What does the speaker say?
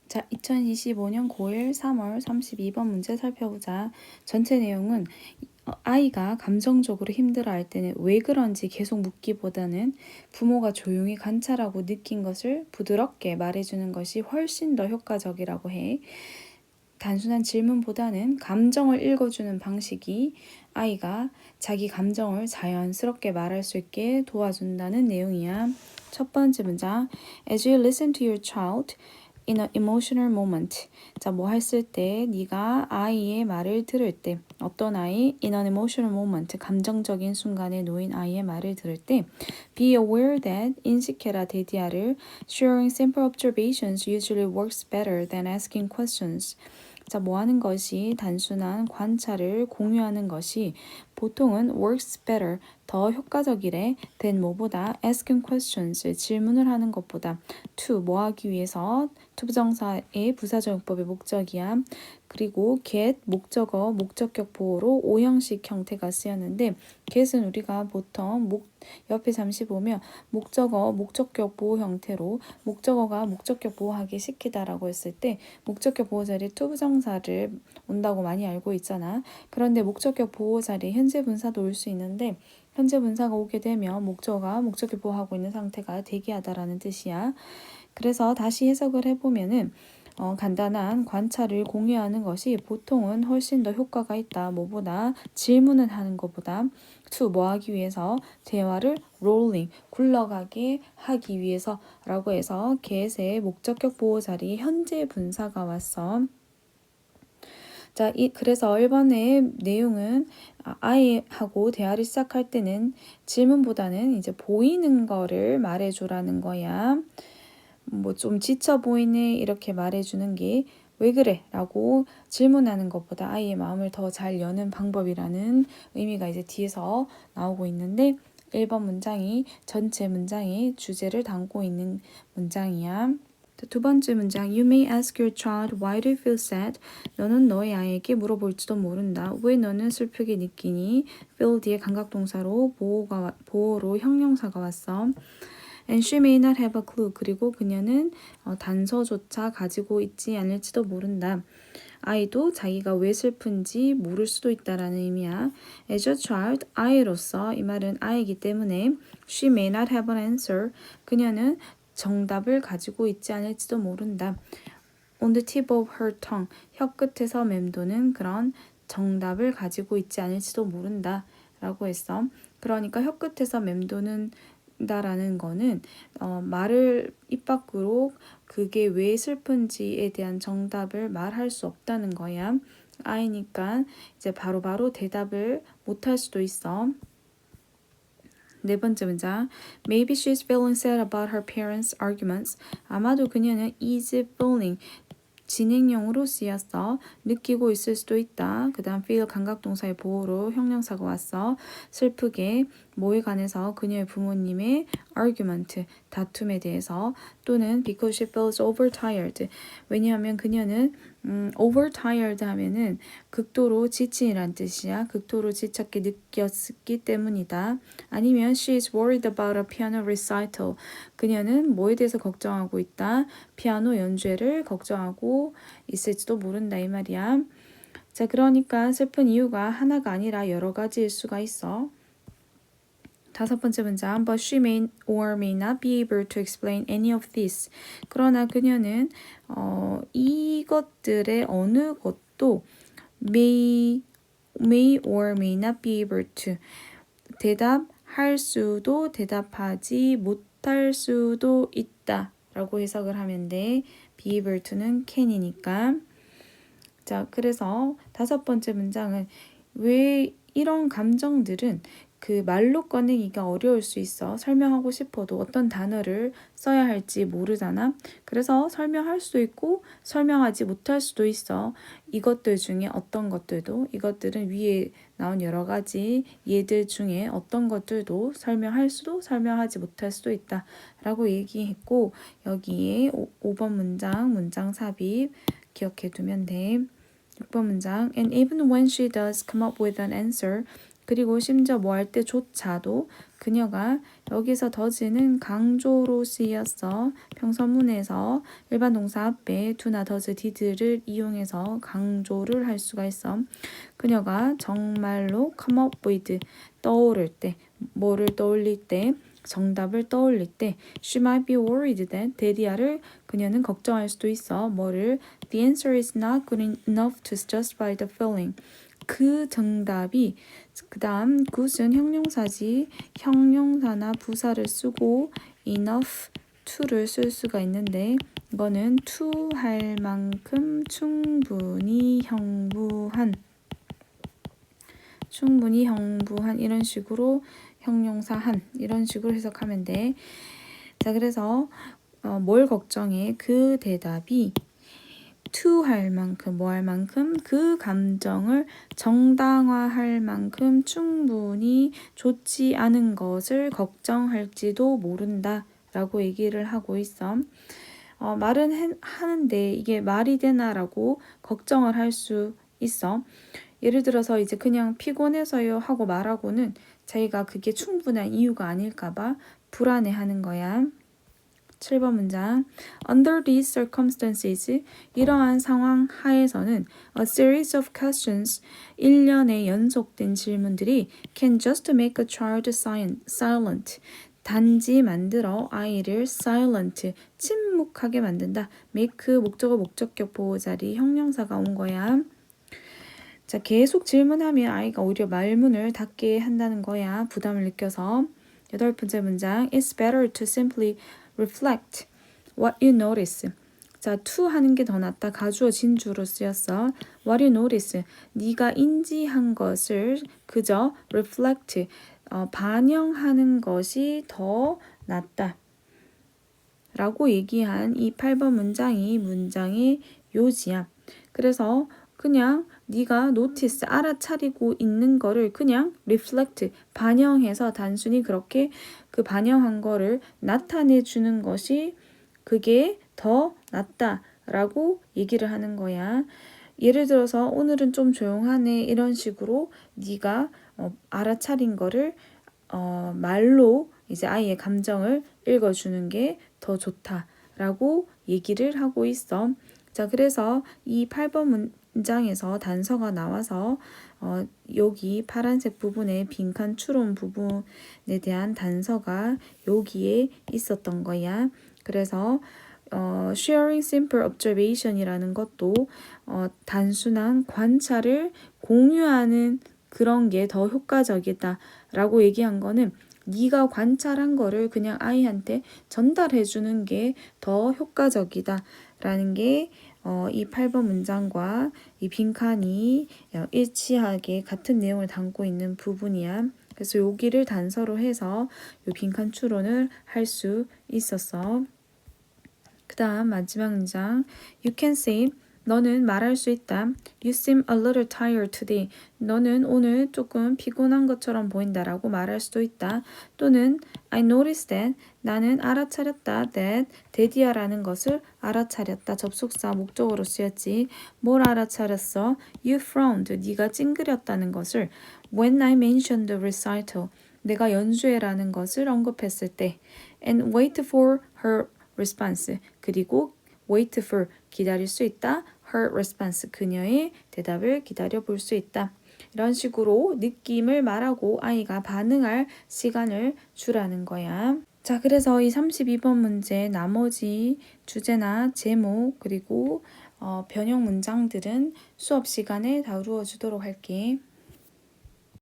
자, 2025년 고1 3월 32번 문제 살펴보자. 전체 내용은 아이가 감정적으로 힘들어할 때는 왜 그런지 계속 묻기보다는 부모가 조용히 관찰하고 느낀 것을 부드럽게 말해주는 것이 훨씬 더 효과적이라고 해. 단순한 질문보다는 감정을 읽어주는 방식이 아이가 자기 감정을 자연스럽게 말할 수 있게 도와준다는 내용이야. 첫 번째 문장. As you listen to your child in an emotional moment. 자, 뭐 했을 때 네가 아이의 말을 들을 때 어떤 아이? In an emotional moment. 감정적인 순간에 놓인 아이의 말을 들을 때 be aware that 인식해라 대디아를 sharing simple observations usually works better than asking questions. 자, 뭐 하는 것이 단순한 관찰을 공유하는 것이 보통은 works better, 더 효과적이래. than 뭐보다 asking questions, 질문을 하는 것보다. to, 뭐 하기 위해서, to 부정사의 부사적용법의 목적이야. 그리고 get, 목적어, 목적격 보호로 오형식 형태가 쓰였는데 get은 우리가 보통 옆에 잠시 보면 목적어, 목적격 보호 형태로 목적어가 목적격 보호하기 시키다라고 했을 때 목적격 보호 자리에 to 부정사를 온다고 많이 알고 있잖아. 그런데 목적격 보호 자리에 현재 분사도 올 수 있는데 현재 분사가 오게 되면 목적어가 목적격 보호하고 있는 상태가 대기하다라는 뜻이야. 그래서 다시 해석을 해보면은 간단한 관찰을 공유하는 것이 보통은 훨씬 더 효과가 있다. 뭐보다 질문을 하는 것보다 to 뭐 하기 위해서 대화를 rolling 굴러가게 하기 위해서라고 해서 get의 목적격 보호 자리에 현재 분사가 왔어. 자, 그래서 1번의 내용은 아이하고 대화를 시작할 때는 질문보다는 이제 보이는 거를 말해줘라는 거야. 뭐 좀 지쳐 보이네 이렇게 말해주는 게 왜 그래? 라고 질문하는 것보다 아이의 마음을 더 잘 여는 방법이라는 의미가 이제 뒤에서 나오고 있는데 1번 문장이 전체 문장의 주제를 담고 있는 문장이야. 두 번째 문장 You may ask your child why do you feel sad? 너는 너의 아이에게 물어볼지도 모른다. 왜 너는 슬프게 느끼니? feel 뒤에 감각동사로 보호로 형용사가 왔어. And she may not have a clue. 그리고 그녀는 단서조차 가지고 있지 않을지도 모른다. 아이도 자기가 왜 슬픈지 모를 수도 있다라는 의미야. As a child, 아이로서 이 말은 아이이기 때문에 she may not have an answer. 그녀는 정답을 가지고 있지 않을지도 모른다. On the tip of her tongue, 혀 끝에서 맴도는 그런 정답을 가지고 있지 않을지도 모른다 라고 했어. 그러니까 혀 끝에서 맴도는 다라는 거는 말을 입 밖으로 그게 왜 슬픈지에 대한 정답을 말할 수 없다는 거야. 아이니까 이제 바로바로 대답을 못할 수도 있어. 네 번째 문장. Maybe she's feeling sad about her parents' arguments. 아마도 그녀는 is feeling 진행형으로 쓰였어. 느끼고 있을 수도 있다. 그 다음 feel 감각동사의 보호로 형용사가 왔어. 슬프게 뭐에 관해서 그녀의 부모님의 argument 다툼에 대해서 또는 because she feels overtired 왜냐하면 그녀는 overtired 하면은 극도로 지친이란 뜻이야. 극도로 지쳤게 느꼈기 때문이다. 아니면 she is worried about a piano recital 그녀는 뭐에 대해서 걱정하고 있다. 피아노 연주회를 걱정하고 있을지도 모른다 이 말이야. 자, 그러니까 슬픈 이유가 하나가 아니라 여러 가지일 수가 있어. 다섯 번째 문장, but she may or may not be able to explain any of this. 그러나 그녀는 이것들의 어느 것도 may or may not be able to 대답할 수도 대답하지 못할 수도 있다 라고 해석을 하면 돼. be able to는 can이니까. 자, 그래서 다섯 번째 문장은 왜 이런 감정들은 그 말로 꺼내기가 어려울 수 있어. 설명하고 싶어도 어떤 단어를 써야 할지 모르잖아. 그래서 설명할 수도 있고 설명하지 못할 수도 있어. 이것들 중에 어떤 것들도 이것들은 위에 나온 여러 가지 예들 중에 어떤 것들도 설명할 수도 설명하지 못할 수도 있다 라고 얘기했고 여기에 5번 문장 삽입 기억해 두면 돼. 6번 문장 And even when she does come up with an answer 그리고 심지어 뭐 할 때조차도 그녀가 여기서 does는 강조로 쓰였어. 평서문에서 일반 동사 앞에 do나 does, did를 이용해서 강조를 할 수가 있어. 그녀가 정말로 come up with, 떠오를 때, 뭐를 떠올릴 때, 정답을 떠올릴 때 she might be worried that 데디아를 그녀는 걱정할 수도 있어. 뭐를 the answer is not good enough to justify the feeling. 그 정답이 그 다음 good은 형용사지. 형용사나 부사를 쓰고 enough to를 쓸 수가 있는데 이거는 to 할 만큼 충분히 형부한 이런 식으로 형용사 한 이런 식으로 해석하면 돼. 자, 그래서 뭘 걱정해? 그 대답이 to 할 만큼 뭐 할 만큼 그 감정을 정당화할 만큼 충분히 좋지 않은 것을 걱정할지도 모른다 라고 얘기를 하고 있어. 말은 하는데 이게 말이 되나라고 걱정을 할 수 있어. 예를 들어서 이제 그냥 피곤해서요 하고 말하고는 자기가 그게 충분한 이유가 아닐까봐 불안해하는 거야. 7번 문장. Under these circumstances, 이러한 상황 하에서는 a series of questions, 일련의 연속된 질문들이 can just make a child silent. 단지 만들어 아이를 silent, 침묵하게 만든다. make 목적어 목적격 보호자리 형용사가 온 거야. 자, 계속 질문하면 아이가 오히려 말문을 닫게 한다는 거야. 부담을 느껴서. 8번째 문장. It's better to simply reflect what you notice. 자, to 하는 게 더 낫다. 가주어 진주로 쓰였어. What you notice. 네가 인지한 것을 그저 reflect, 반영하는 것이 더 낫다. 라고 얘기한 이 8번 문장이 문장의 요지야. 그래서 그냥 네가 notice, 알아차리고 있는 거를 그냥 reflect, 반영해서 단순히 그렇게 그 반영한 거를 나타내 주는 것이 그게 더 낫다라고 얘기를 하는 거야. 예를 들어서 오늘은 좀 조용하네 이런 식으로 네가 알아차린 거를 말로 이제 아이의 감정을 읽어주는 게 더 좋다라고 얘기를 하고 있어. 자, 그래서 이 8번 문장에서 단서가 나와서 여기 파란색 부분에 빈칸 추론 부분에 대한 단서가 여기에 있었던 거야. 그래서 sharing simple observation이라는 것도 단순한 관찰을 공유하는 그런 게 더 효과적이다라고 얘기한 거는 네가 관찰한 거를 그냥 아이한테 전달해 주는 게 더 효과적이다라는 게 이 8번 문장과 이 빈칸이 일치하게 같은 내용을 담고 있는 부분이야. 그래서 여기를 단서로 해서 이 빈칸 추론을 할 수 있었어. 그 다음 마지막 문장. You can say, 너는 말할 수 있다. You seem a little tired today. 너는 오늘 조금 피곤한 것처럼 보인다라고 말할 수도 있다. 또는 I noticed that. 나는 알아차렸다. that. 데디아라는 것을 알아차렸다. 접속사 목적어로 쓰였지. 뭘 알아차렸어? You frowned. 네가 찡그렸다는 것을 when I mentioned the recital. 내가 연주회라는 것을 언급했을 때. And wait for her response. 그리고 wait for 기다릴 수 있다. her response 그녀의 대답을 기다려 볼 수 있다. 이런 식으로 느낌을 말하고 아이가 반응할 시간을 주라는 거야. 자, 그래서 이 32번 문제 나머지 주제나 제목 그리고 변형 문장들은 수업 시간에 다루어 주도록 할게.